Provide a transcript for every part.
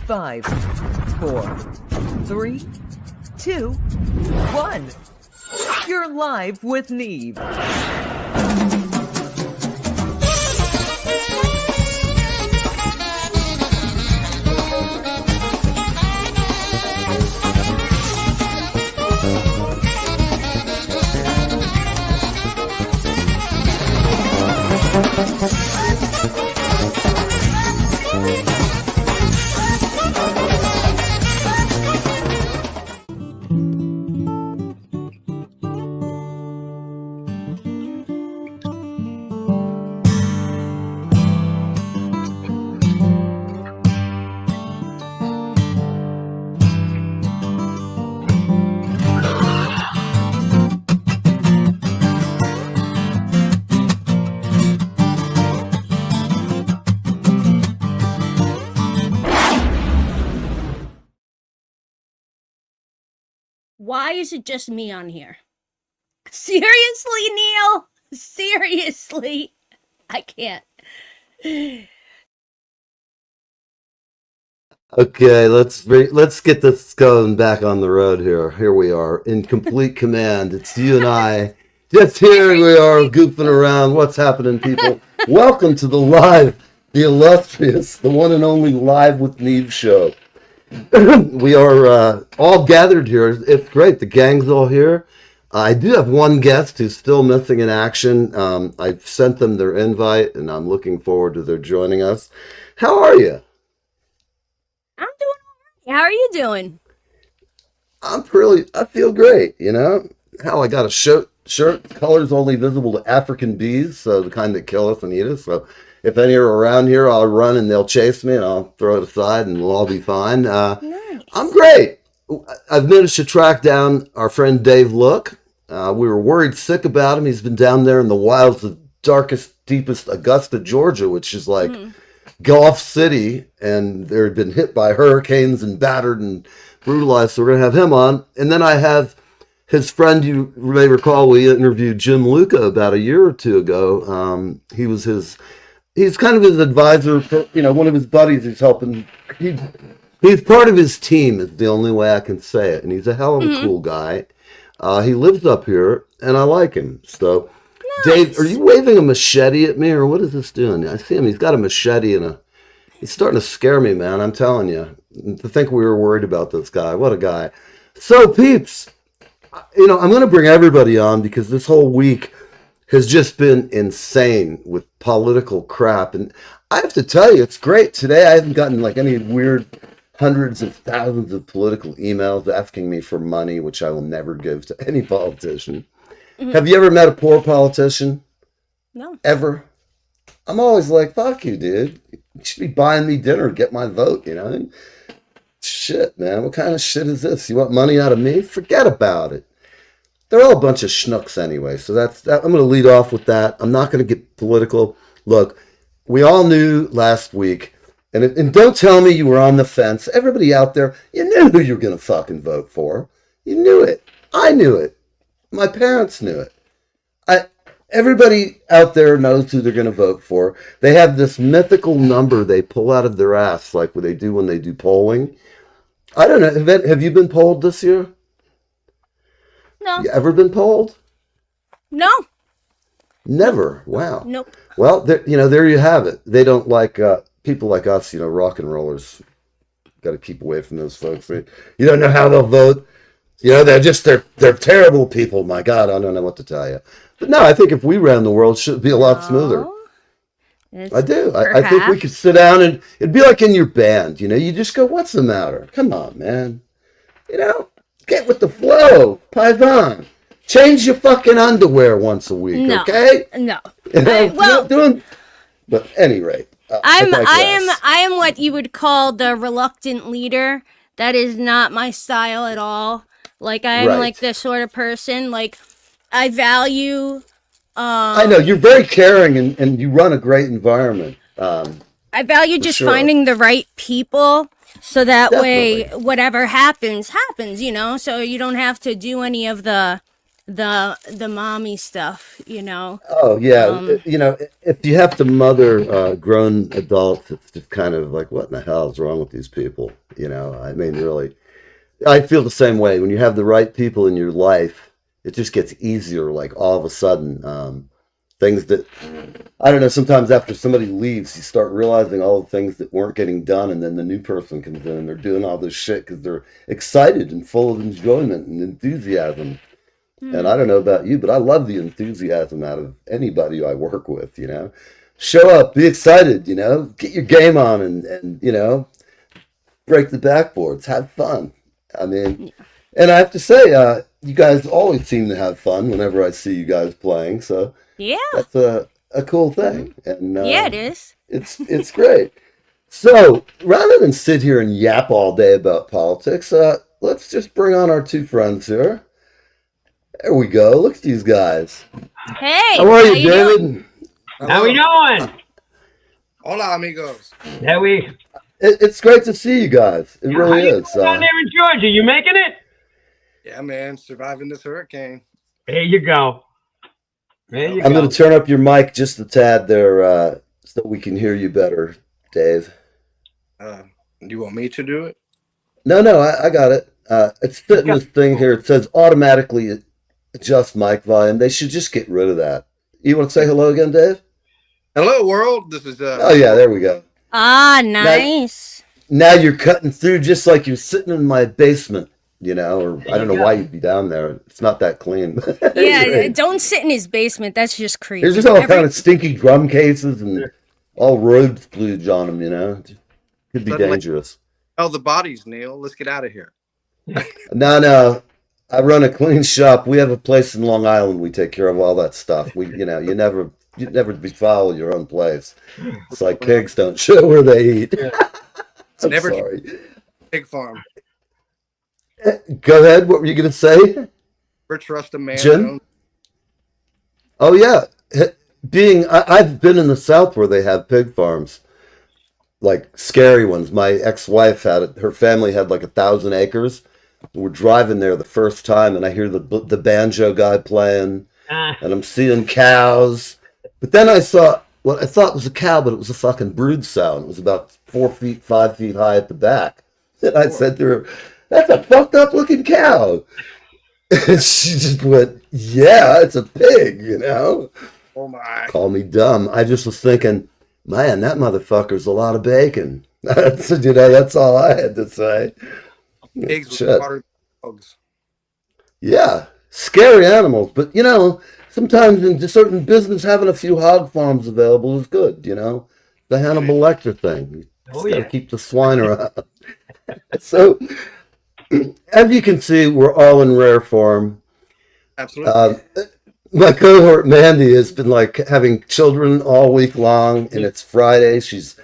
5, 4, 3, 2, 1. You're live with Neve. Why is it just me on here? Seriously, Neil? Seriously? I can't. Okay, let's get this going back on the road here. Here we are in complete command. It's you and I. Just here we are goofing around. What's happening, people? Welcome to the illustrious, the one and only Live with Neve show. We are all gathered here. It's great. The gang's all here. I do have one guest who's still missing in action. I've sent them their invite, and I'm looking forward to their joining us. How are you? I'm doing all right. How are you doing? I feel great, you know? How I got a shirt, colors only visible to African bees, so the kind that kill us and eat us. So if any are around here, I'll run and they'll chase me and I'll throw it aside and we'll all be fine. Nice. I'm great. I've managed to track down our friend Dave Look. We were worried sick about him. He's been down there in the wilds of darkest, deepest Augusta, Georgia, which is like Gulf City, and they've been hit by hurricanes and battered and brutalized. So we're going to have him on. And then I have his friend, you may recall, we interviewed Jim Luca about a year or two ago. He's kind of his advisor, for, one of his buddies who's helping. He's part of his team is the only way I can say it. And he's a hell of a cool guy. He lives up here and I like him. So nice. Dave, are you waving a machete at me or what is this doing? I see him. He's got a machete and he's starting to scare me, man. I'm telling you. To think we were worried about this guy. What a guy. So peeps, I'm going to bring everybody on because this whole week has just been insane with political crap. And I have to tell you, it's great. Today I haven't gotten like any weird hundreds of thousands of political emails asking me for money, which I will never give to any politician. Mm-hmm. Have you ever met a poor politician? No. Ever? I'm always like, fuck you, dude. You should be buying me dinner, get my vote, Shit, man. What kind of shit is this? You want money out of me? Forget about it. They're all a bunch of schnooks anyway. So that's I'm going to lead off with that. I'm not going to get political. Look, we all knew last week, and don't tell me you were on the fence. Everybody out there, you knew who you were going to fucking vote for. You knew it. I knew it. My parents knew it. Everybody out there knows who they're going to vote for. They have this mythical number they pull out of their ass, like what they do when they do polling. I don't know. Have you been polled this year? No. You ever been polled? No. Never. Wow. Nope. Well, there you have it. They don't like people like us, rock and rollers. Got to keep away from those folks. You don't know how they'll vote. They're terrible people. My God, I don't know what to tell you. But no, I think if we ran the world, it should be a lot smoother. I do. I think we could sit down and it'd be like in your band. You just go, what's the matter? Come on, man. Get with the flow. Paisan. Change your fucking underwear once a week, okay? No. But at any rate. I am what you would call the reluctant leader. That is not my style at all. Like I am like this sort of person. Like I value I know you're very caring and you run a great environment. I value just finding the right people so that way whatever happens, so you don't have to do any of the the mommy stuff, you know. Oh yeah, you know, if you have to mother grown adults, it's just kind of like, what in the hell is wrong with these people? You know, I mean, really, I feel the same way. When you have the right people in your life, it just gets easier. Like all of a sudden, things that I don't know. Sometimes after somebody leaves, you start realizing all the things that weren't getting done, and then the new person comes in and they're doing all this shit because they're excited and full of enjoyment and enthusiasm. And I don't know about you, but I love the enthusiasm out of anybody I work with, you know. Show up, be excited, you know, get your game on and you know, break the backboards, have fun. I mean, and I have to say, you guys always seem to have fun whenever I see you guys playing, so Yeah. that's a cool thing. And Yeah, it is. it's great. So rather than sit here and yap all day about politics, let's just bring on our two friends here. There we go. Look at these guys. Hey, How are you, doing? David? How we doing? Hola, amigos. It's great to see you guys. It really How you is. doing down there in Georgia? You making it? Yeah, man, surviving this hurricane. There you go. There you I'm go. going to turn up your mic just a tad there so we can hear you better, Dave. You want me to do it? No, I got it. It's fitting this thing here. It says automatically adjust mic volume. They should just get rid of that. You want to say hello again, Dave? Hello, world. This is Oh, yeah, there we go. Ah, nice. Now you're cutting through just like you're sitting in my basement, you know, or I don't know why you'd be down there. It's not that clean. Yeah, don't sit in his basement. That's just creepy. There's just all kind of stinky drum cases and all road splooge on them, you know. Could be dangerous. Oh, the bodies, Neil. Let's get out of here. No. I run a clean shop. We have a place in Long Island. We take care of all that stuff. We, you know, you never befoul your own place. It's like pigs don't show where they eat. I'm Never sorry. Pig farm. Go ahead. What were you going to say, Never trust a man. Jim? Oh yeah, I've been in the South where they have pig farms, like scary ones. My ex-wife had it. Her family had like 1,000 acres. We're driving there the first time, and I hear the banjo guy playing, and I'm seeing cows. But then I saw what I thought was a cow, but it was a fucking brood sow. It was about 4 feet, 5 feet high at the back. And I said to her, "That's a fucked up looking cow." And she just went, "Yeah, it's a pig, you know." Oh my. Call me dumb. I just was thinking, man, that motherfucker's a lot of bacon. So, you know, that's all I had to say. Pigs Shit. with water dogs. Yeah, scary animals. But, you know, sometimes in certain business, having a few hog farms available is good, you know. The Hannibal Lecter thing. You just gotta keep the swine around. So, as you can see, we're all in rare form. Absolutely. My cohort Mandy has been like having children all week long, and it's Friday. She's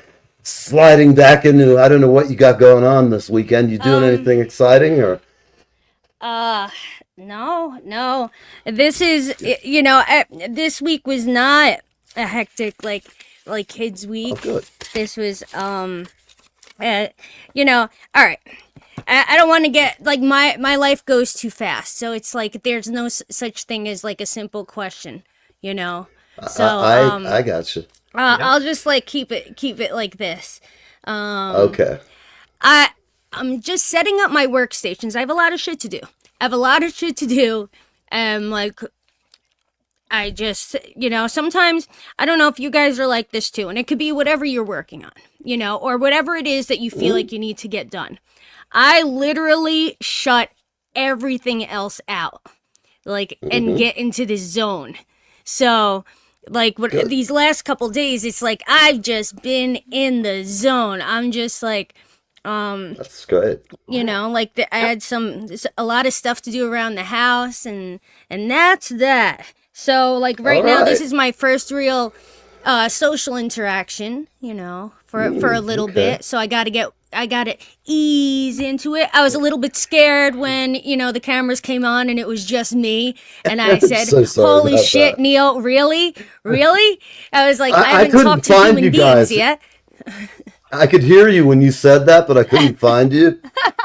sliding back into, I don't know what you got going on this weekend. You doing anything exciting or? No. This is, you know, this week was not a hectic like kids week. Oh, good. This was, you know, all right. I don't want to get like my life goes too fast, so it's like there's no such thing as like a simple question, you know. So I got you. I'll just like keep it like this. Okay. I'm just setting up my workstations. I have a lot of shit to do. Like I just, you know, sometimes I don't know if you guys are like this too, and it could be whatever you're working on, you know, or whatever it is that you feel like you need to get done. I literally shut everything else out, like, and get into the zone. So, like, these last couple days, it's like I've just been in the zone. I'm just like, That's great. you know, like I had a lot of stuff to do around the house, and that's that. So, like right now, this is my first real social interaction, you know, for a little bit. So I gotta ease into it. I was a little bit scared when, you know, the cameras came on and it was just me. And I said, so sorry holy about shit, that. Neil, really? Really? I was like, I I haven't couldn't talked to find human you beings guys. yet. I could hear you when you said that, but I couldn't find you.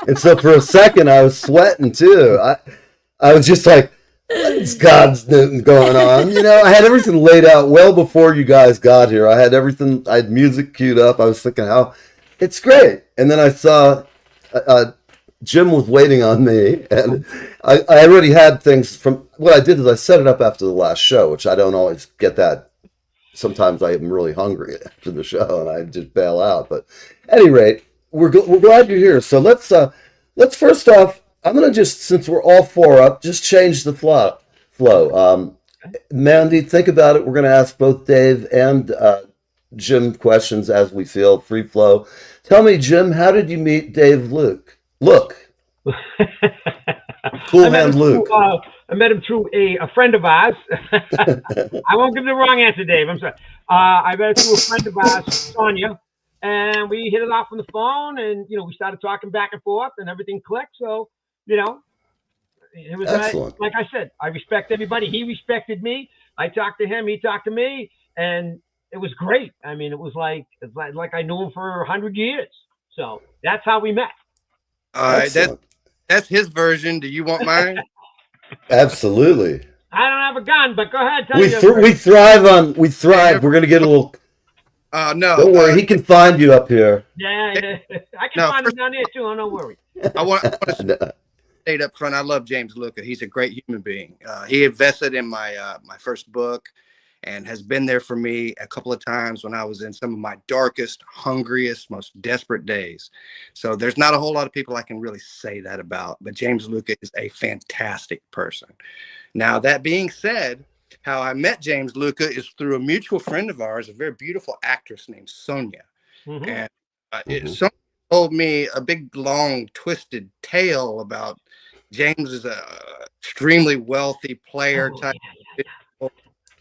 And so for a second, I was sweating too. I was just like, what God's Newton going on. You know, I had everything laid out well before you guys got here. I had everything. I had music queued up. I was thinking how it's great, and then I saw Jim was waiting on me, and I already had things from what I did is I set it up after the last show, which I don't always get that. Sometimes I am really hungry after the show, and I just bail out. But at any rate, we're glad you're here. So let's first off, I'm gonna just, since we're all four up, just change the flow. Mandy, think about it. We're gonna ask both Dave and Jim questions as we feel, free flow. Tell me, Jim, how did you meet Dave Luke? Cool Hand Luke. I met him through a friend of ours. I won't give the wrong answer, Dave. I'm sorry. I met him through a friend of ours, Sonia, and we hit it off on the phone, and we started talking back and forth, and everything clicked. So it was excellent. Like I said, I respect everybody. He respected me. I talked to him. He talked to me, and it was great. I mean, it was like I knew him for 100 years. So that's how we met. All right, that's his version. Do you want mine? Absolutely. I don't have a gun, but go ahead. We thrive. We're gonna get a little. No. Don't worry. He can find you up here. Yeah. I can find him down there too. Don't worry. I want to state up front. I love James Luca. He's a great human being. He invested in my first book, and has been there for me a couple of times when I was in some of my darkest, hungriest, most desperate days. So there's not a whole lot of people I can really say that about, but James Luca is a fantastic person. Now, that being said, how I met James Luca is through a mutual friend of ours, a very beautiful actress named Sonia. Mm-hmm. And Sonia told me a big, long, twisted tale about James is a extremely wealthy player type.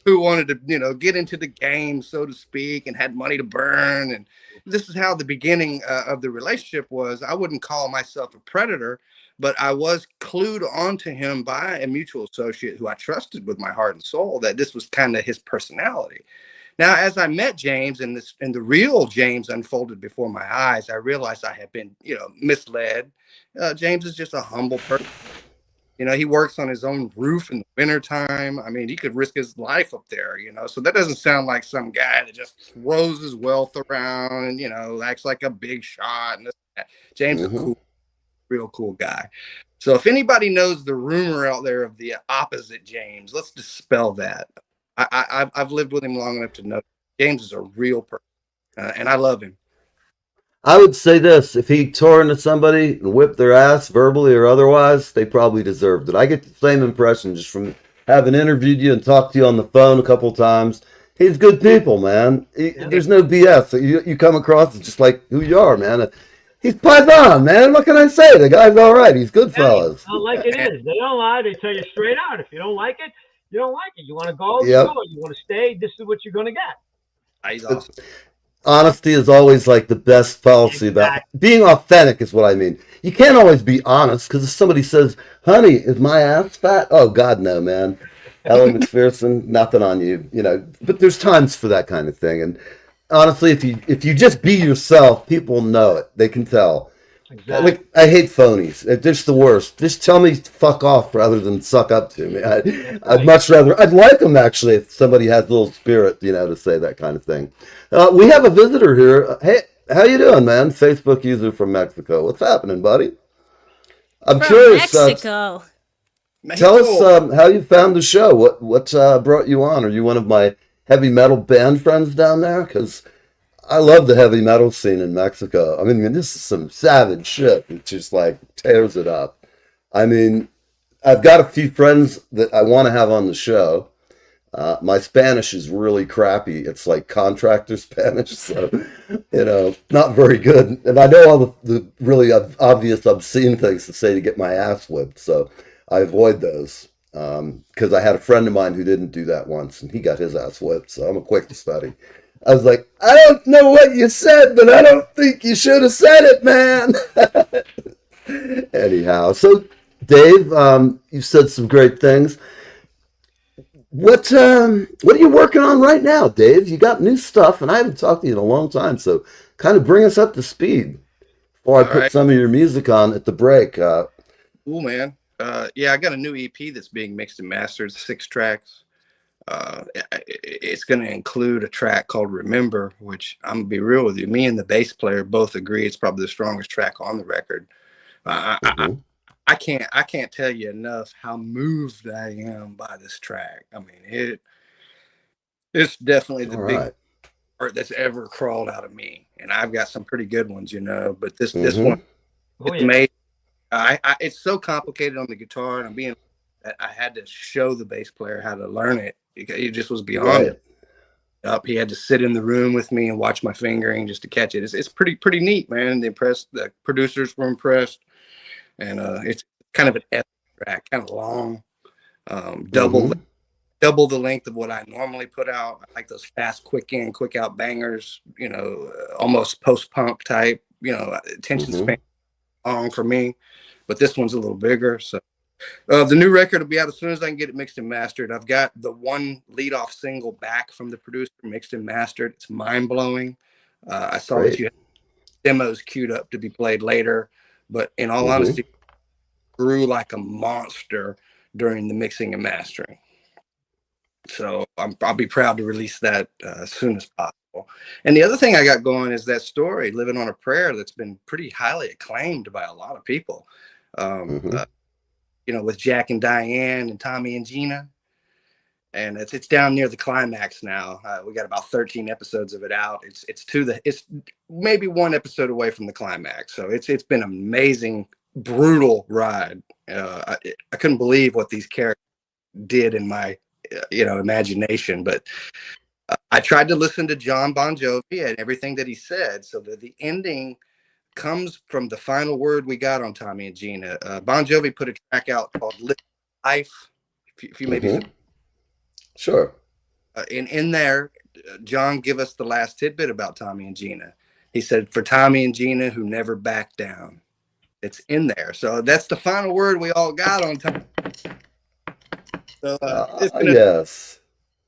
Who wanted to, get into the game, so to speak, and had money to burn. And this is how the beginning of the relationship was. I wouldn't call myself a predator, but I was clued onto him by a mutual associate who I trusted with my heart and soul, that this was kind of his personality. Now, as I met James and the real James unfolded before my eyes, I realized I had been, misled. James is just a humble person. He works on his own roof in the wintertime. I mean, he could risk his life up there, So that doesn't sound like some guy that just throws his wealth around and, acts like a big shot. And James is a cool, real cool guy. So if anybody knows the rumor out there of the opposite James, let's dispel that. I've lived with him long enough to know James is a real person, and I love him. I would say this: if he tore into somebody and whipped their ass verbally or otherwise, they probably deserved it. I get the same impression just from having interviewed you and talked to you on the phone a couple of times. He's good people, man. There's no BS. You come across as just like who you are, man. He's Python, man. What can I say? The guy's all right. He's good fellas. Like it is. They don't lie. They tell you straight out. If you don't like it, you don't like it. You want to go? Yep. Go. You want to stay? This is what you're going to get. He's awesome. Honesty is always like the best policy about being authentic is what I mean. You can't always be honest because if somebody says, honey, is my ass fat? Oh, God, no, man. Ellen McPherson, nothing on you, but there's times for that kind of thing. And honestly, if you just be yourself, people know it. They can tell. Exactly. Like, I hate phonies. They're just the worst. Just tell me fuck off rather than suck up to me. I'd much rather. I'd like them actually if somebody has a little spirit, to say that kind of thing. We have a visitor here. Hey, how you doing, man? Facebook user from Mexico. What's happening, buddy? I'm curious. Mexico. Tell us how you found the show. What brought you on? Are you one of my heavy metal band friends down there? Because I love the heavy metal scene in Mexico. I mean, this is some savage shit. It just like tears it up. I mean, I've got a few friends that I want to have on the show. My Spanish is really crappy. It's like contractor Spanish, so, not very good. And I know all the really obvious obscene things to say to get my ass whipped, so I avoid those. Because I had a friend of mine who didn't do that once, and he got his ass whipped, so I'm a quick to study. I was like, I don't know what you said, but I don't think you should have said it, man. Anyhow, so Dave, you said some great things. What are you working on right now, Dave? You got new stuff, and I haven't talked to you in a long time, so kind of bring us up to speed before I put some of your music on at the break. Cool, man. Yeah, I got a new EP that's being mixed and mastered, 6 tracks. It's going to include a track called Remember, which I'm gonna be real with you. Me and the bass player both agree it's probably the strongest track on the record. Mm-hmm. I can't tell you enough how moved I am by this track. I mean, it's definitely the All big right. part that's ever crawled out of me, and I've got some pretty good ones, you know. But this one, Mm-hmm. Oh it's yeah. made. It's so complicated on the guitar, and I had to show the bass player how to learn it. It just was beyond Right. it. Up, he had to sit in the room with me and watch my fingering just to catch it. It's pretty neat, man. The producers were impressed, and it's kind of an epic track, kind of long, Mm-hmm. double the length of what I normally put out. I like those fast, quick in, quick out bangers. You know, almost post punk type. You know, attention Mm-hmm. span long for me, but this one's a little bigger. So the new record will be out as soon as I can get it mixed and mastered. I've got the one lead off single back from the producer, mixed and mastered. It's mind blowing. I saw that Great. you had demos queued up to be played later, but in all Mm-hmm. honesty, grew like a monster during the mixing and mastering. So I'll be proud to release that as soon as possible. And the other thing I got going is that story, Living on a Prayer, that's been pretty highly acclaimed by a lot of people. Um, Mm-hmm. uh, you know, with Jack and Diane and Tommy and Gina. And it's down near the climax now. We got about 13 episodes of it out. It's maybe one episode away from the climax. So it's been an amazing, brutal ride. I couldn't believe what these characters did in my imagination. But I tried to listen to John Bon Jovi and everything that he said, so that the ending comes from the final word we got on Tommy and Gina. Bon Jovi put a track out called "Live Life." If you maybe Mm-hmm. Sure. in there, John give us the last tidbit about Tommy and Gina. He said, "For Tommy and Gina who never back down." It's in there, so that's the final word we all got on Tommy. So Yes.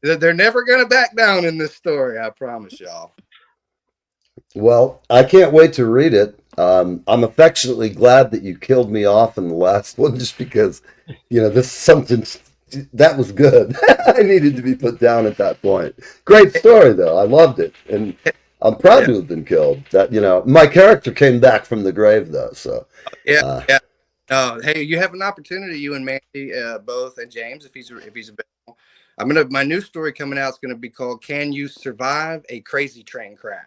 they're never gonna back down in this story. I promise y'all. Well, I can't wait to read it. I'm affectionately glad that you killed me off in the last one, just because, this is something that was good. I needed to be put down at that point. Great story, though. I loved it, and I'm proud Yeah. to have been killed. That my character came back from the grave, though. So Yeah, uh, yeah. Hey, you have an opportunity, you and Mandy, both, and James, if he's available. My new story coming out is gonna be called "Can You Survive a Crazy Train Crash?"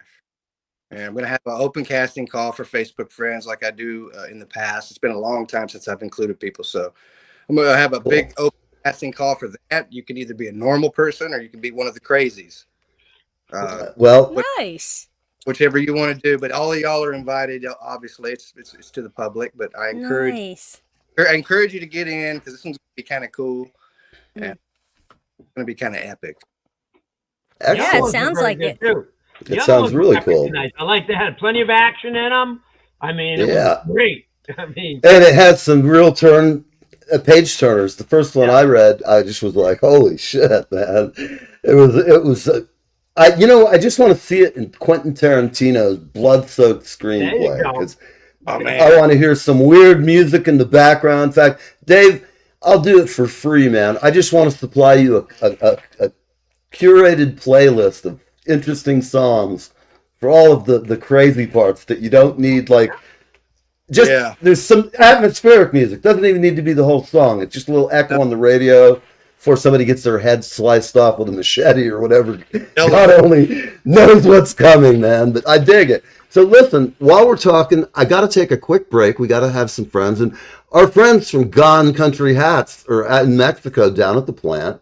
And I'm gonna have an open casting call for Facebook friends, like I do in the past. It's been a long time since I've included people, so I'm gonna have a cool. big open casting call for that. You can either be a normal person or you can be one of the crazies. Well, Nice. Whichever you want to do, but all of y'all are invited. Obviously, it's to the public, but I Nice. encourage you to get in, because this one's gonna be kind of cool and Mm. it's gonna be kind of epic. Yeah, it excellent. sounds like it. Too. The It other sounds ones really were pretty cool. nice. I like they had plenty of action in them. I mean, it Yeah. was great. I mean, And it had some real page turners. The first one I read, I just was like, "Holy shit, man!" It was. I just want to see it in Quentin Tarantino's blood-soaked there you screenplay, go. because Oh I man, want to hear some weird music in the background. In fact, Dave, I'll do it for free, man. I just want to supply you a curated playlist of interesting songs for all of the crazy parts that you don't need, like. Just Yeah. There's some atmospheric music. Doesn't even need to be the whole song. It's just a little echo No. on the radio before somebody gets their head sliced off with a machete or whatever. No. God only knows what's coming, man. But I dig it. So listen, while we're talking, I got to take a quick break. We got to have some friends, and our friends from Gone Country Hats are in Mexico down at the plant.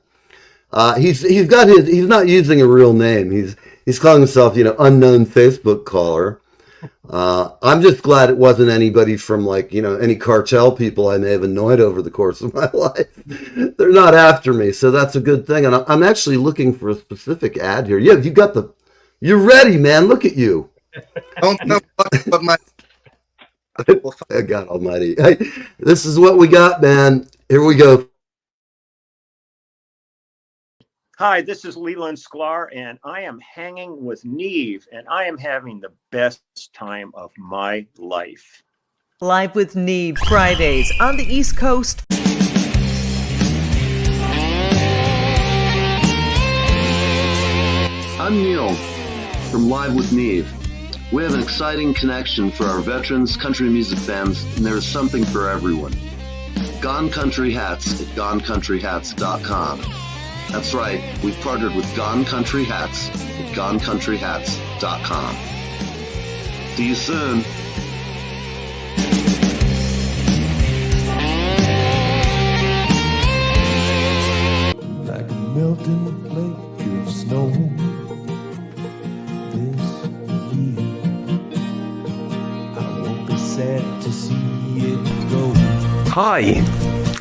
He's not using a real name. He's calling himself unknown Facebook caller. I'm just glad it wasn't anybody from any cartel people I may have annoyed over the course of my life. They're not after me, so that's a good thing. And I'm actually looking for a specific ad here. Yeah, you're ready, man. Look at you. Don't know what my. God Almighty. Hey, this is what we got, man. Here we go. Hi, this is Leland Sklar, and I am hanging with Neve, and I am having the best time of my life. Live with Neve Fridays on the East Coast. from Live with Neve. We have an exciting connection for our veterans, country music fans, and there is something for everyone. Gone Country Hats at GoneCountryHats.com. That's right, we've partnered with Gone Country Hats at GoneCountryHats.com. See you soon. Like a melting flake of snow this year. I won't be sad to see it go. Hi,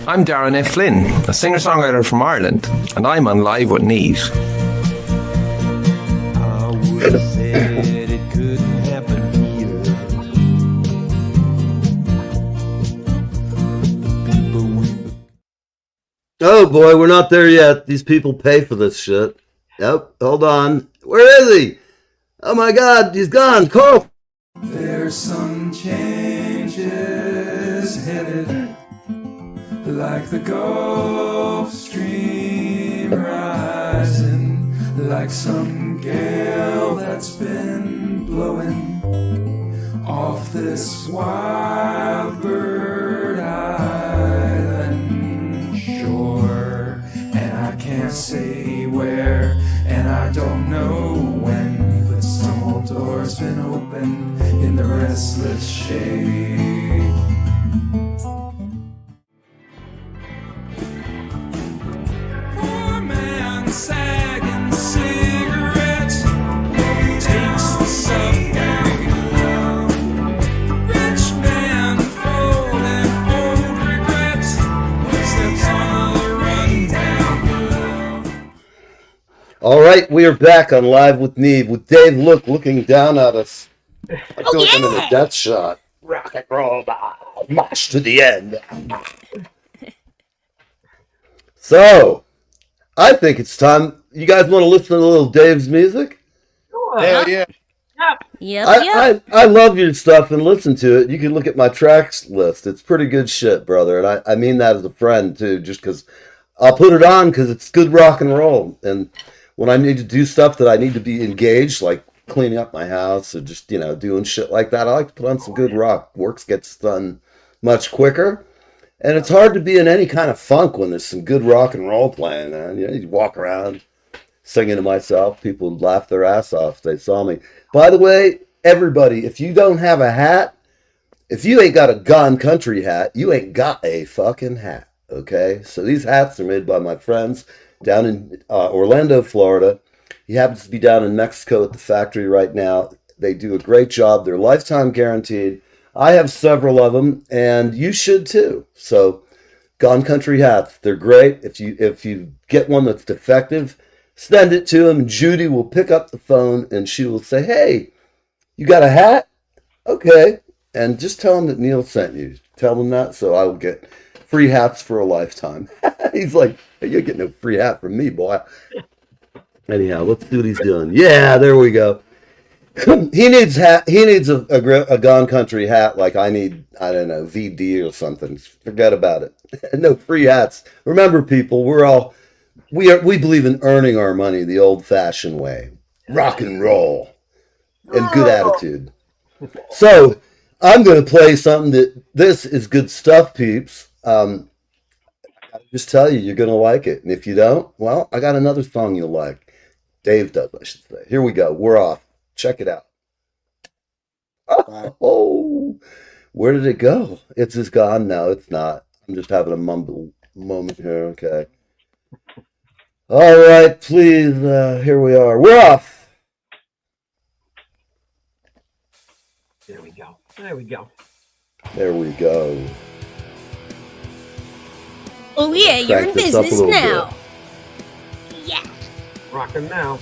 I'm Darren F. Flynn, a singer-songwriter from Ireland, and I'm on Live with Neve. I would have said it couldn't happen here. The people we Oh boy, we're not there yet. These people pay for this shit. Yep, hold on. Where is he? Oh my god, he's gone. Carl! There's some changes headed like the Gulf Stream rising, like some gale that's been blowing off this wild bird island shore. And I can't say where, and I don't know when, but some old door's been opened in the restless shade. Poor man sagging cigarettes takes the subway home. Rich man folding old regrets steps on the rundown below. All right, we are back on Live with Neve with Dave looking down at us. I feel like I'm in a death shot. Rock and roll, march to the end. So, I think it's time. You guys want to listen to a little Dave's music? Sure. Hell yeah. Yep. I love your stuff and listen to it. You can look at my tracks list. It's pretty good shit, brother. And I mean that as a friend, too, just because I'll put it on because it's good rock and roll. And when I need to do stuff that I need to be engaged, like cleaning up my house or just, doing shit like that, I like to put on some good rock. Work gets done much quicker. And it's hard to be in any kind of funk when there's some good rock and roll playing, man. You walk around singing to myself. People would laugh their ass off if they saw me. By the way, everybody, if you don't have a hat, if you ain't got a Gone Country hat, you ain't got a fucking hat, okay? So these hats are made by my friends down in Orlando, Florida. He happens to be down in Mexico at the factory right now. They do a great job. They're lifetime guaranteed. I have several of them, and you should too. So, Gone Country hats, they're great. If you get one that's defective, send it to them. Judy will pick up the phone, and she will say, "Hey, you got a hat? Okay." And just tell them that Neil sent you. Tell them that, so I will get free hats for a lifetime. He's like, "You're getting a free hat from me, boy." Anyhow, let's see what he's doing. Yeah, there we go. He needs a Gone Country hat like I need, I don't know, VD or something. Forget about it. No free hats. Remember, people, we believe in earning our money the old-fashioned way. Rock and roll. And good attitude. So, I'm going to play something this is good stuff, peeps. I gotta just tell you, you're going to like it. And if you don't, well, I got another song you'll like. Dave does, I should say. Here we go. We're off. Check it out. Oh, where did it go? It's just gone. No, it's not. I'm just having a mumble moment here. Okay. All right, please. Here we are. We're off. There we go. There we go. There we go. Oh yeah, you're in Crank this up a business little now. bit. Yeah. Rocking now.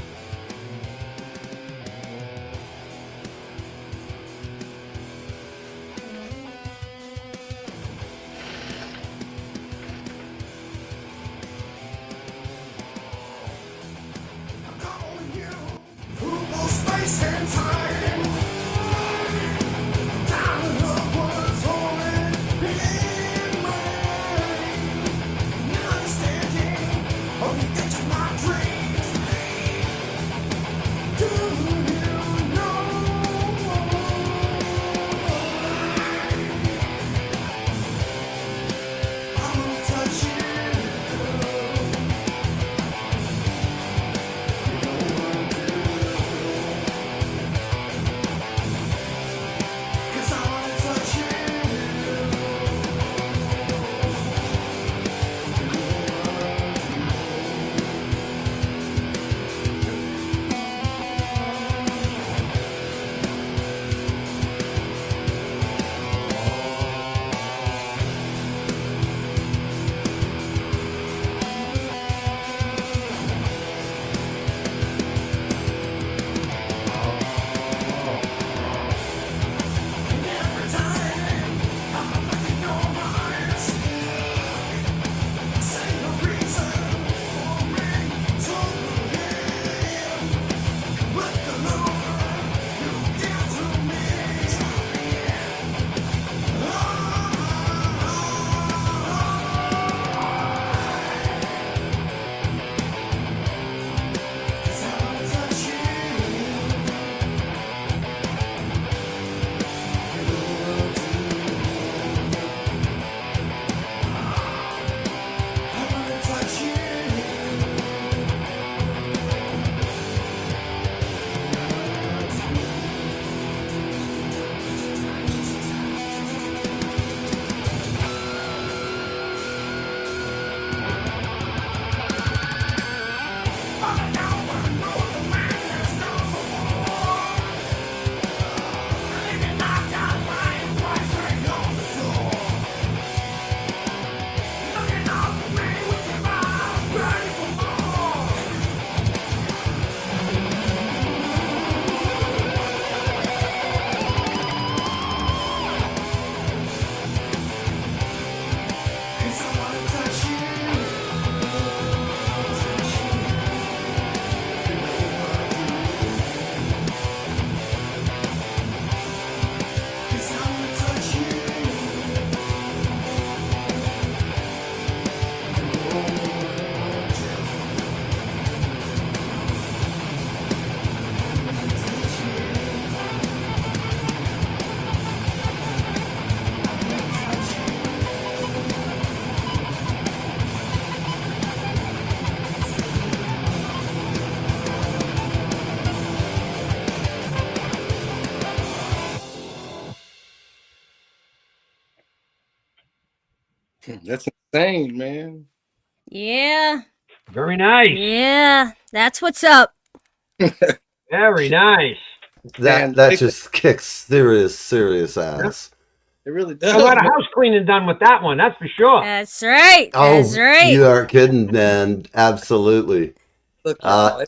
That's insane, man. Yeah. Very nice. Yeah. That's what's up. Very nice. That just kicks serious ass. It really does. A lot of house cleaning done with that one, that's for sure. That's right. Oh, That's right. you aren't kidding, man. Absolutely. Look, y'all,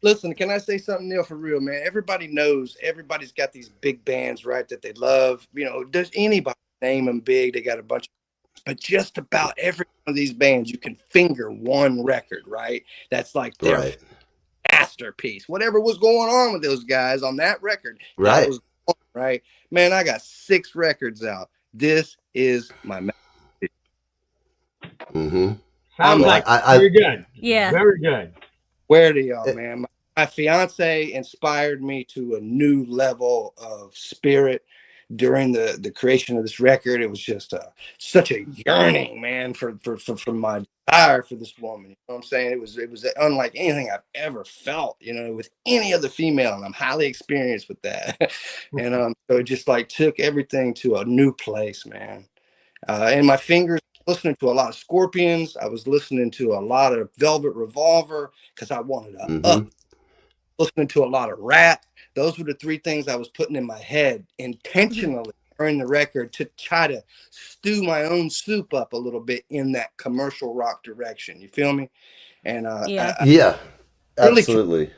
listen, can I say something, Neil, for real, man? Everybody knows, everybody's got these big bands, right, that they love. You know, does anybody name them big? They got a bunch of, but just about every one of these bands, you can finger one record, right? That's like their masterpiece. Whatever was going on with those guys on that record, right? That was on, right? Man, I got 6 records out. This is my masterpiece. Mm-hmm. Sounds like very good. Yeah. Very good. Where do y'all, man? My fiance inspired me to a new level of spirit during the creation of this record. It was just such a yearning, man, for my desire for this woman. You know what I'm saying? It was unlike anything I've ever felt, you know, with any other female, and I'm highly experienced with that. And so it just like took everything to a new place, man. And my fingers, listening to a lot of Scorpions. I was listening to a lot of Velvet Revolver because I wanted to up. Listening to a lot of Rat. Those were the 3 things I was putting in my head intentionally during the record to try to stew my own soup up a little bit in that commercial rock direction. You feel me? And yeah, absolutely.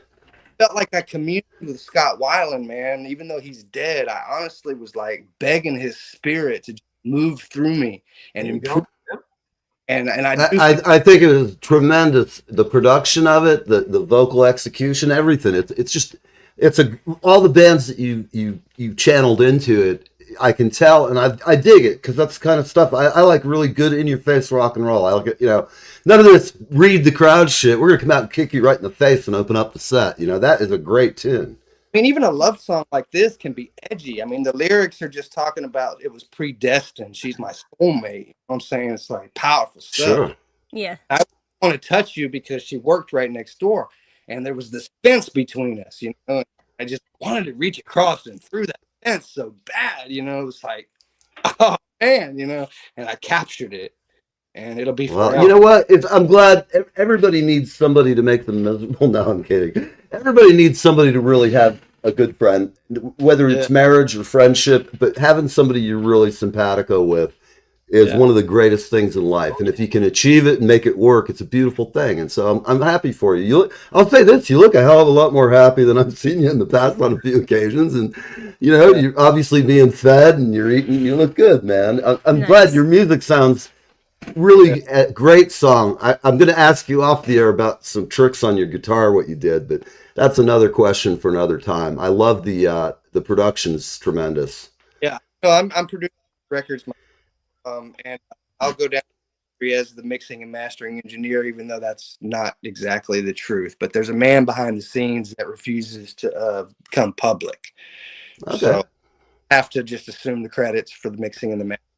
Felt like I communed with Scott Weiland, man. Even though he's dead, I honestly was like begging his spirit to move through me and improve. And I think it was tremendous. The production of it, the vocal execution, everything. It's all the bands that you channeled into it. I can tell, and I dig it because that's the kind of stuff I like. Really good in your face rock and roll. I like it. You know, none of this read the crowd shit. We're gonna come out and kick you right in the face and open up the set. You know, that is a great tune. I mean, even a love song like this can be edgy. I mean, the lyrics are just talking about it was predestined. She's my soulmate. You know what I'm saying? It's like powerful stuff. Sure. Yeah. I want to touch you because she worked right next door. And there was this fence between us, you know. I just wanted to reach across and through that fence so bad, you know. It was like, oh, man, you know. And I captured it. And it'll be forever. Well, you know what? I'm glad everybody needs somebody to make them miserable. No, I'm kidding. Everybody needs somebody to really have a good friend, whether it's marriage or friendship, but having somebody you're really simpatico with is one of the greatest things in life. And if you can achieve it and make it work, it's a beautiful thing. And so I'm happy for you. I'll say this, you look a hell of a lot more happy than I've seen you in the past on a few occasions. And, you know, you're obviously being fed and you're eating, you look good, man. I'm glad your music sounds really a great song. I'm going to ask you off the air about some tricks on your guitar, what you did, but that's another question for another time. I love the production's tremendous. Yeah, no, I'm producing records, and I'll go down as the mixing and mastering engineer, even though that's not exactly the truth. But there's a man behind the scenes that refuses to come public, so I have to just assume the credits for the mixing and the mastering.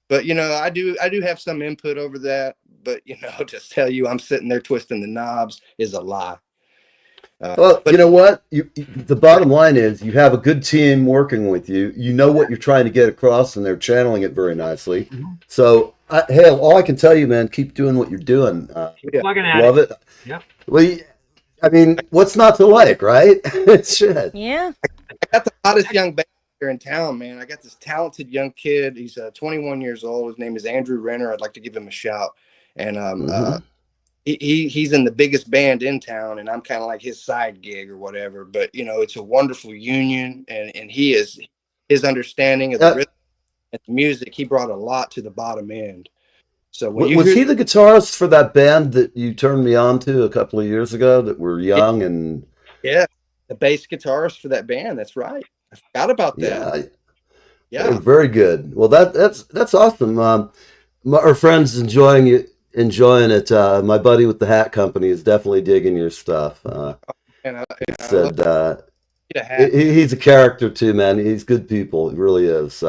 But, you know, I do have some input over that. But, you know, just tell you I'm sitting there twisting the knobs is a lie. Well, you know what? The bottom line is you have a good team working with you. You know what you're trying to get across, and they're channeling it very nicely. So, hey, all I can tell you, man, keep doing what you're doing. Love it. Yeah. Well, I mean, what's not to like, right? It's shit. Yeah. I got the hottest young band here in town, man. I got this talented young kid. He's 21 years old. His name is Andrew Renner. I'd like to give him a shout. And he's in the biggest band in town, and I'm kind of like his side gig or whatever. But, you know, it's a wonderful union, and his understanding of the rhythm and the music, he brought a lot to the bottom end. So was he the guitarist for that band that you turned me on to a couple of years ago that were young? And yeah, the bass guitarist for that band. That's right. I forgot about that. Yeah. Very good. Well, that's awesome. Our friends enjoying it. My buddy with the hat company is definitely digging your stuff. He's a character too, man. He's good people. He really is.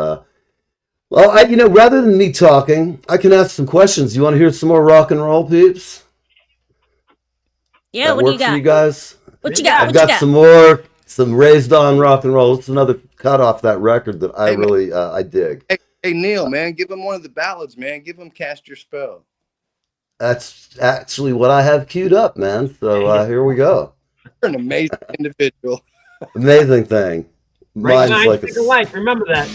Well, rather than me talking, I can ask some questions. You want to hear some more rock and roll, peeps? Yeah, what do you got? For you guys? What you got? I've got some Raised On rock and roll. It's another cut off that record that I really I dig. Hey, Hey, Neil, man, give him one of the ballads, man. Give him Cast Your Spell. That's actually what I have queued up, man. So here we go. You're an amazing individual. Amazing thing. Break Mine's minds, like think alike. Remember that.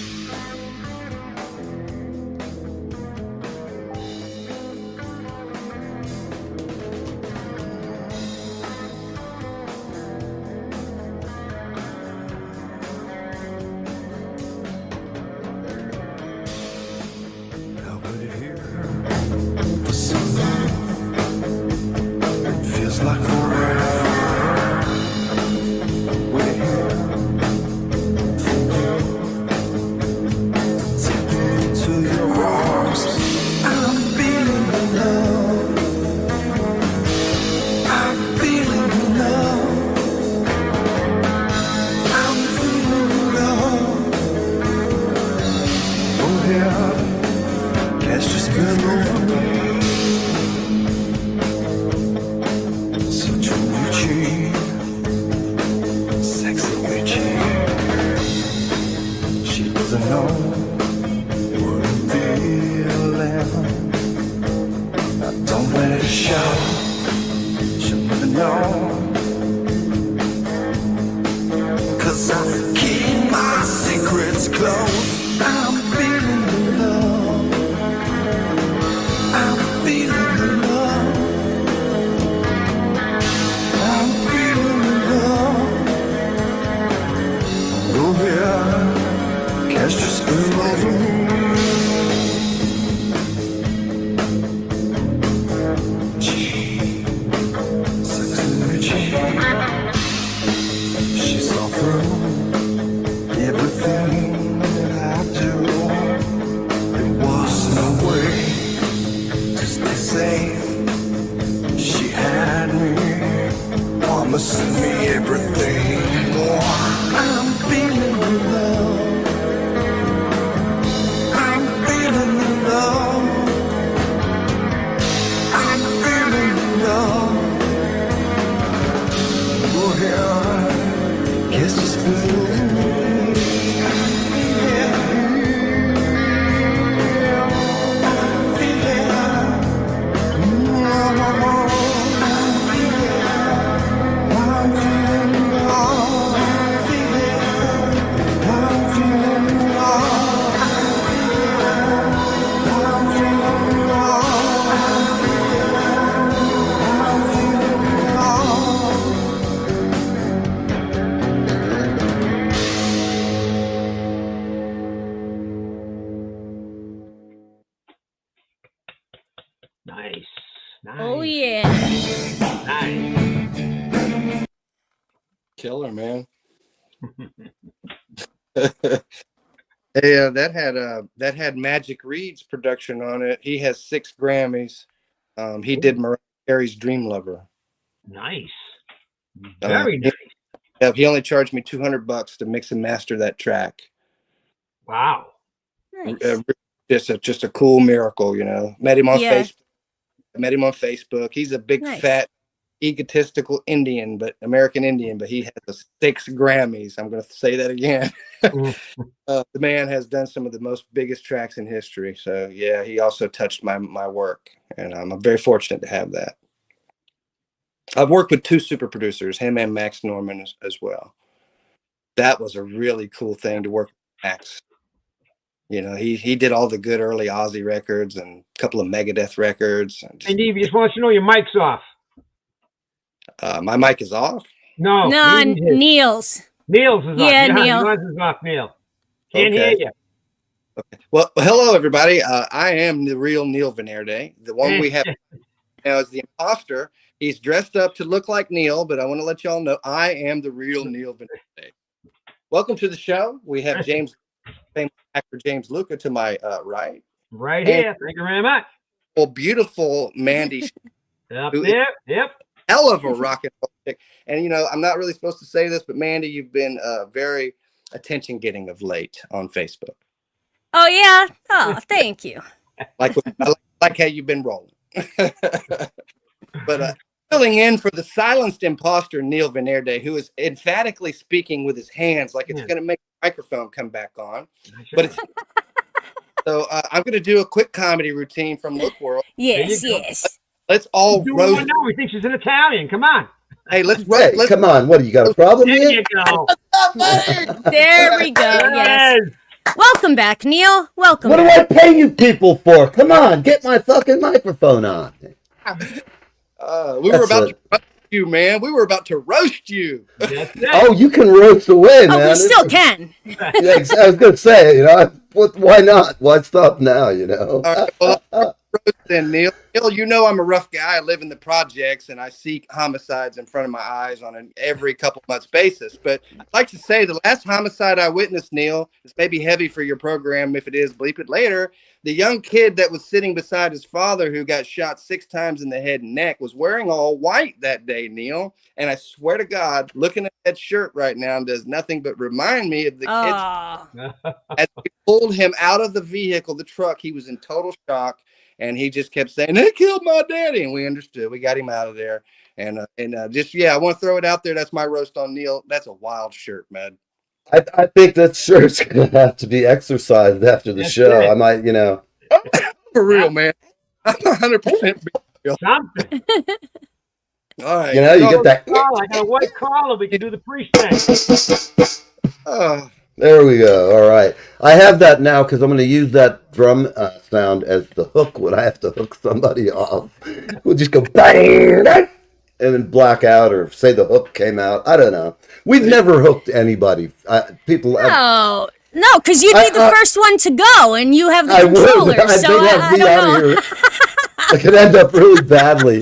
I've waited here for so long. It feels like forever. Waiting here for you. Take me into your arms. I'm feeling the love. I'm feeling the love. I'm feeling the love. Oh yeah. Cast your spell over me. Such a witchy, sexy witchy. She doesn't know what I'm feeling. Now don't let it show. She'll never know. 'Cause I keep my secrets close. I'm feeling the love. I'm feeling the love. I'm feeling the love. Go here, cast your spell over me. Sexy. She saw through everything that I do. There was no way to stay safe. She had me, promising me everything and more. I'm feeling the love. I'm feeling the love. I'm feeling the love. Go here, kiss the spell over me. Nice. Nice. Oh yeah. Nice. Killer, man. Hey, that had Magic Reed's production on it. He has 6 Grammys. He did Mariah Carey's Dream Lover. Nice. Very nice. Yeah, he only charged me $200 to mix and master that track. Wow. Nice. Just a cool miracle, you know. Met him on Yeah. Facebook. He's a big Nice. fat egotistical Indian, but American Indian, but he has 6 Grammys. I'm going to say that again. The man has done some of the most biggest tracks in history. So yeah, he also touched my work, and I'm very fortunate to have that. I've worked with 2 super producers, him and Max Norman as well. That was a really cool thing to work with Max. You know, he did all the good early Ozzy records and a couple of Megadeth records. Hey, Neve, just want you to know your mic's off. My mic is off. No. No, Neve's- Neil's. Neil's is Yeah, off. Neil. Yours is off, Neil. Can't Okay. hear you. Well, hello everybody. I am the real Neil Venerde. The one we have now is the imposter. He's dressed up to look like Neil, but I want to let y'all know I am the real Neil Venerde. Welcome to the show. We have famous actor James Luca to my right. Right here. Thank you very much. Well, beautiful Mandy. Up Who- there. Yep. Hell of a rock and roll chick. And you know, I'm not really supposed to say this, but Mandy, you've been very attention getting of late on Facebook. Oh yeah. Oh, thank you. I like how you've been rolling. But filling in for the silenced imposter Neil Venerde, who is emphatically speaking with his hands like it's going to make the microphone come back on. But it's So I'm going to do a quick comedy routine from Look World. Yes, There you go. yes. Let's all Do roast. one now. We think she's an Italian. Come on. Hey, let's Hey, roast. come on. What, you got a problem There here? you go. There we go. Yes. Yes. Welcome back, Neil. Welcome What do back. I pay you people for? Come on, get my fucking microphone on. We were That's about it. to roast you, man. We were about to roast you. That's it. Oh, you can roast away, man. Oh, we still can. Yeah, I was gonna say, why not? Why stop now? All right, well, then, Neil. Neil, you know I'm a rough guy. I live in the projects, and I see homicides in front of my eyes on an every couple months basis. But I'd like to say the last homicide I witnessed, Neil, is maybe heavy for your program. If it is, bleep it later. The young kid that was sitting beside his father, who got shot 6 times in the head and neck, was wearing all white that day, Neil. And I swear to God, looking at that shirt right now does nothing but remind me of the kids. As we pulled him out of the vehicle, the truck, he was in total shock. And he just kept saying, "They killed my daddy." And we understood. We got him out of there. And just, I want to throw it out there. That's my roast on Neil. That's a wild shirt, man. I think that shirt's gonna have to be exercised after the That's show. it. I might, For real, man. I'm 100% real. Something. All right. you get that. I got a white collar. We can do the pre-stay. There we go. All right. I have that now because I'm going to use that drum sound as the hook when I have to hook somebody off. We'll just go bang, and then black out or say the hook came out. I don't know. We've never hooked anybody. People. No, because you'd be the first one to go, and you have the controller. So I don't know. Here. I could end up really badly.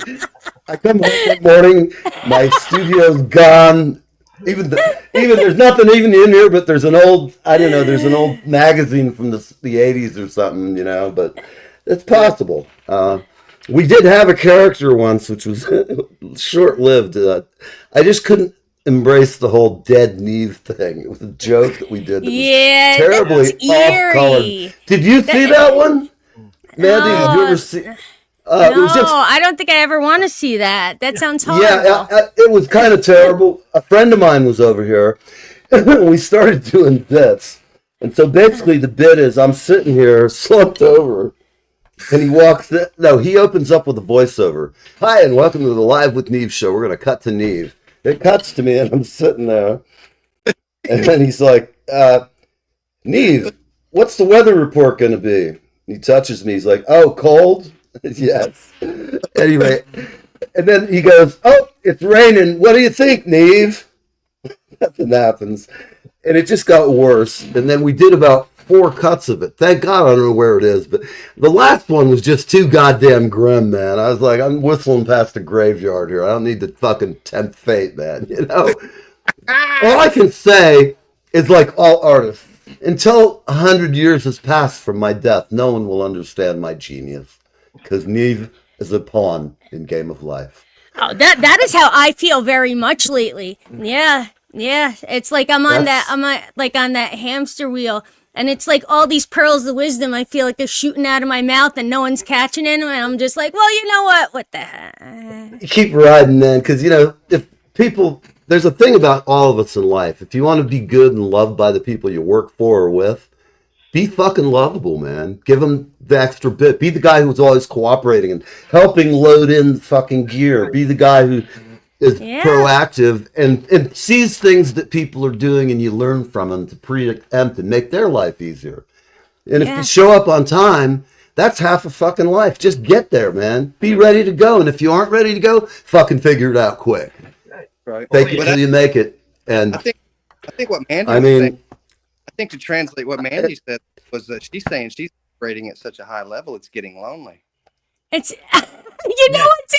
I come home that morning, my studio's gone. Even there's nothing even in here, but there's an old magazine from the 80s or something, but it's possible. We did have a character once, which was short-lived. I just couldn't embrace the whole dead Neve thing. It was a joke that we did. That was terribly off-colored. Did you see that one? Mandy, did you ever see? I don't think I ever want to see that. That sounds horrible. Yeah, it was kind of terrible. A friend of mine was over here. We started doing bits. And so basically the bit is I'm sitting here slumped over and he walks in. No, he opens up with a voiceover. "Hi, and welcome to the Live with Neve show. We're going to cut to Neve." It cuts to me and I'm sitting there. And then he's like, "Neve, what's the weather report going to be?" He touches me. He's like, "Oh, cold?" Yes. Anyway, and then he goes, "Oh, it's raining. What do you think, Neve?" Nothing happens. And it just got worse. And then we did about 4 cuts of it. Thank God I don't know where it is. But the last one was just too goddamn grim, man. I was like, I'm whistling past the graveyard here. I don't need to fucking tempt fate, man. All I can say is, like all artists, until 100 years has passed from my death, no one will understand my genius. Because Neve is a pawn in Game of Life. Oh, that is how I feel very much lately. Yeah. It's like I'm on that hamster wheel, and it's like all these pearls of wisdom. I feel like they're shooting out of my mouth, and no one's catching them. And I'm just like, well, you know what? What the heck? Keep riding, man. Because if people, there's a thing about all of us in life. If you want to be good and loved by the people you work for or with, be fucking lovable, man. Give them the extra bit. Be the guy who's always cooperating and helping load in fucking gear. Be the guy who is proactive and sees things that people are doing and you learn from them to preempt and make their life easier. And if you show up on time, that's half a fucking life. Just get there, man. Be ready to go. And if you aren't ready to go, fucking figure it out quick. Right. Fake it till you make it. And I think what Mandy was saying, I think to translate what Mandy said was that she's saying she's rating at such a high level, it's getting lonely. It's, what,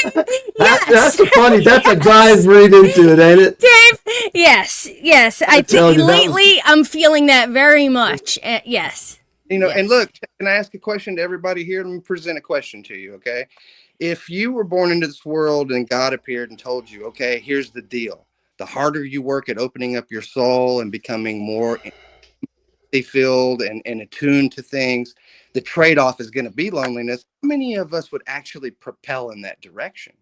Dave? Yes. That's funny. That's a guy's read into it, ain't it? Dave, yes. I think lately I'm feeling that very much. Yes. And look, can I ask a question to everybody here? Let me present a question to you, okay? If you were born into this world and God appeared and told you, okay, here's the deal. The harder you work at opening up your soul and becoming more filled and attuned to things, the trade-off is going to be loneliness. How many of us would actually propel in that direction?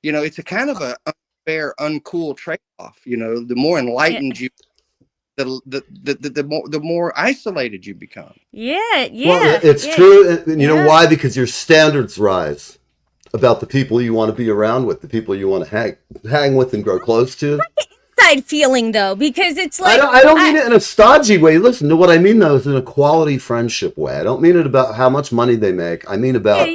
It's a kind of a unfair, uncool trade-off. The more enlightened you, the more isolated you become. Yeah. Well, it's true. And you know why? Because your standards rise about the people you want to be around with, the people you want to hang with and grow close to. Inside feeling though, because it's like I don't mean it in a stodgy way. Listen, to what I mean though is in a quality friendship way. I don't mean it about how much money they make. I mean about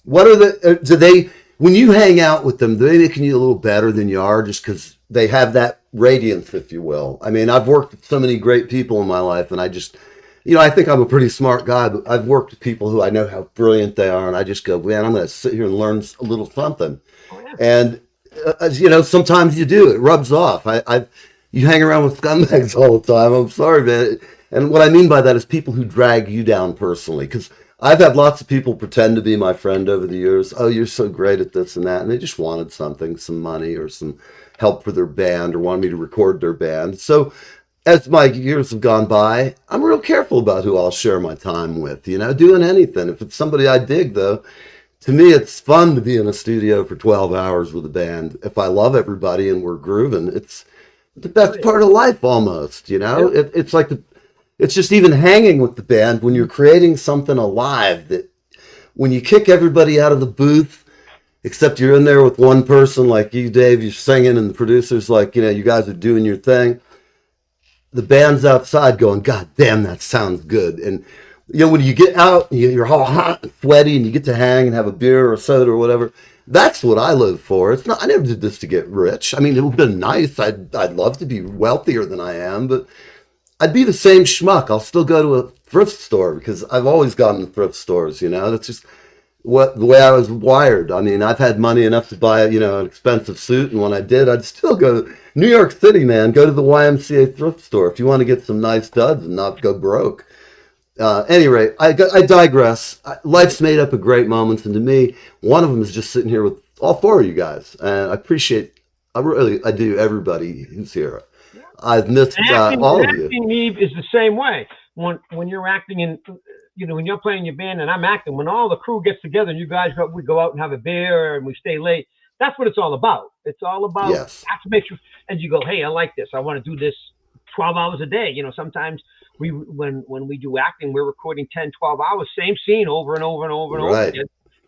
what are the do they, when you hang out with them, do they making you a little better than you are just because they have that radiance, if you will? I mean, I've worked with so many great people in my life, and I just, I think I'm a pretty smart guy, but I've worked with people who I know how brilliant they are, and I just go, man, I'm going to sit here and learn a little something. And sometimes you do. It rubs off. You hang around with scumbags all the time. I'm sorry, man. And what I mean by that is people who drag you down personally, because I've had lots of people pretend to be my friend over the years. Oh, you're so great at this and that. And they just wanted something, some money or some help for their band, or wanted me to record their band. So as my years have gone by, I'm real careful about who I'll share my time with, doing anything. If it's somebody I dig, though, to me, it's fun to be in a studio for 12 hours with a band. If I love everybody and we're grooving, it's the best part of life almost, It's like it's just even hanging with the band when you're creating something alive, that when you kick everybody out of the booth, except you're in there with one person like you, Dave, you're singing, and the producer's like, you guys are doing your thing. The band's outside going, God damn, that sounds good. And, when you get out, you're all hot and sweaty, and you get to hang and have a beer or a soda or whatever. That's what I live for. It's not, I never did this to get rich. I mean, it would have been nice. I'd love to be wealthier than I am, but I'd be the same schmuck. I'll still go to a thrift store because I've always gone to thrift stores, That's just the way I was wired. I mean, I've had money enough to buy, an expensive suit, and when I did, I'd still go. New York City, man, go to the YMCA thrift store if you want to get some nice duds and not go broke. Anyway, I digress. Life's made up of great moments, and to me, one of them is just sitting here with all four of you guys, and I do everybody who's here. I've missed all of you. Acting, Neve, is the same way. When you're acting in, when you're playing your band and I'm acting, when all the crew gets together and you guys we go out and have a beer and we stay late, that's what it's all about. It's all about have to make sure, and you go, hey, I like this. I want to do this 12 hours a day. Sometimes when we do acting, we're recording 10, 12 hours, same scene over and over and over and over again.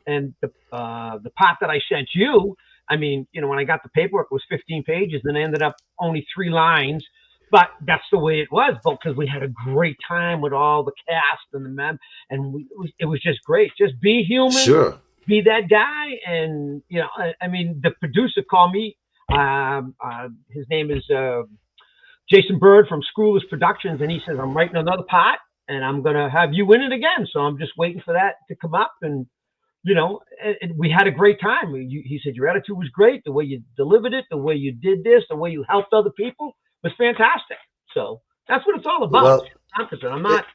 And the part that I sent you, I mean, when I got the paperwork, it was 15 pages, and it ended up only 3 lines. But that's the way it was, because we had a great time with all the cast and the men, and it was just great. Just be human, be that guy, and I mean, the producer called me. His name is Jason Bird from Screwless Productions, and he says, I'm writing another part, and I'm gonna have you in it again. So I'm just waiting for that to come up, and and we had a great time. He said your attitude was great, the way you delivered it, the way you did this, the way you helped other people was fantastic. So that's what it's all about. Well, I'm not.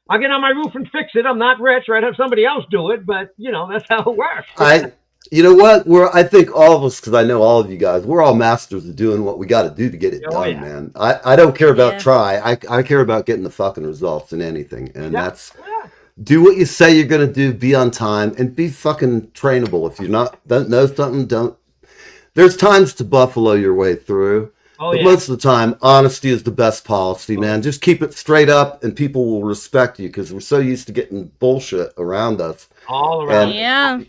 I'll get on my roof and fix it. I'm not rich, or I'd have somebody else do it. But that's how it works. You know what? I think all of us, because I know all of you guys, we're all masters of doing what we got to do to get it done, man. I don't care about try. I care about getting the fucking results in anything, and that's. Do what you say you're going to do, be on time, and be fucking trainable. If you don't know something, don't. There's times to buffalo your way through. But most of the time, honesty is the best policy, man. Just keep it straight up, and people will respect you, because we're so used to getting bullshit around us. All around.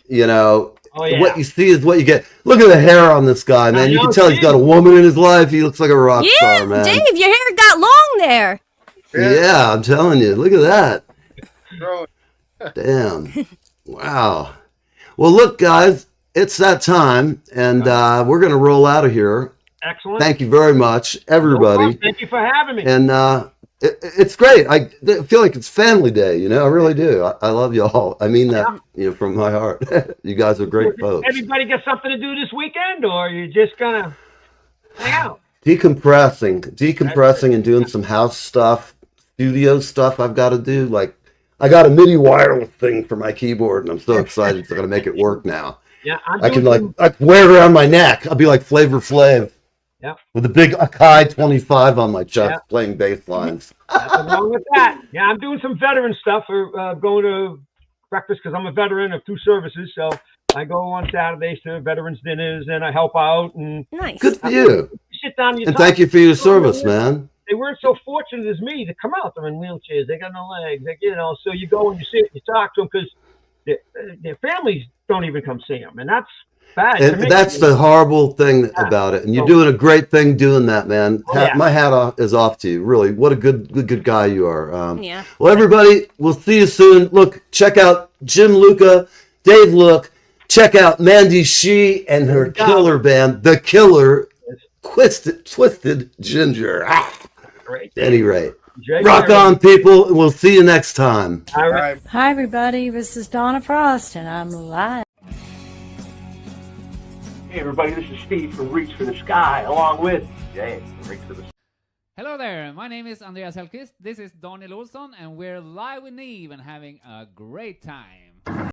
And, what you see is what you get. Look at the hair on this guy, man. You can tell he's got a woman in his life. He looks like a rock star, man. Dave, your hair got long there. Yeah, I'm telling you. Look at that. Damn. Wow. Well, look, guys, it's that time, and we're going to roll out of here. Excellent. Thank you very much, everybody. Thank you for having me. And it's great. I feel like it's family day, I really do. I love you all. I mean that, from my heart. You guys are great folks. Everybody got something to do this weekend, or are you just going to hang out? Decompressing and doing some house stuff, studio stuff I've got to do. Like, I got a MIDI wireless thing for my keyboard, and I'm so excited it's going to make it work now. Yeah, I can wear it around my neck. I'll be like Flavor Flav. Yeah. With a big Akai 25 on my chest, playing bass lines. Nothing wrong with that. Yeah, I'm doing some veteran stuff for going to breakfast, because I'm a veteran of 2 services. So I go on Saturdays to veterans dinners, and I help out. And nice. Good for you. Sit down. And thank you for your service, man. They work weren't so fortunate as me to come out. They're in wheelchairs. They got no legs. Like, you know, so you go and you sit, you talk to them because their families don't even come see them, and that's bad. And that's the horrible thing about it. And you're doing a great thing doing that, man. My hat is off to you. Really, what a good guy you are. Yeah. Well, everybody, we'll see you soon. Look, check out Jim Luca, Dave Look. Check out Mandy Shee and her killer band, The Killer, Twisted Ginger. Great. At any rate, rock on, people. We'll see you next time. All right. Hi, everybody. This is Donna Frost, and I'm live. Hey, everybody. This is Steve from Reach for the Sky, along with Jay from Reach for the Sky. Hello there. My name is Andreas Hellqvist. This is Daniel Olsson, and we're live with Neve and having a great time.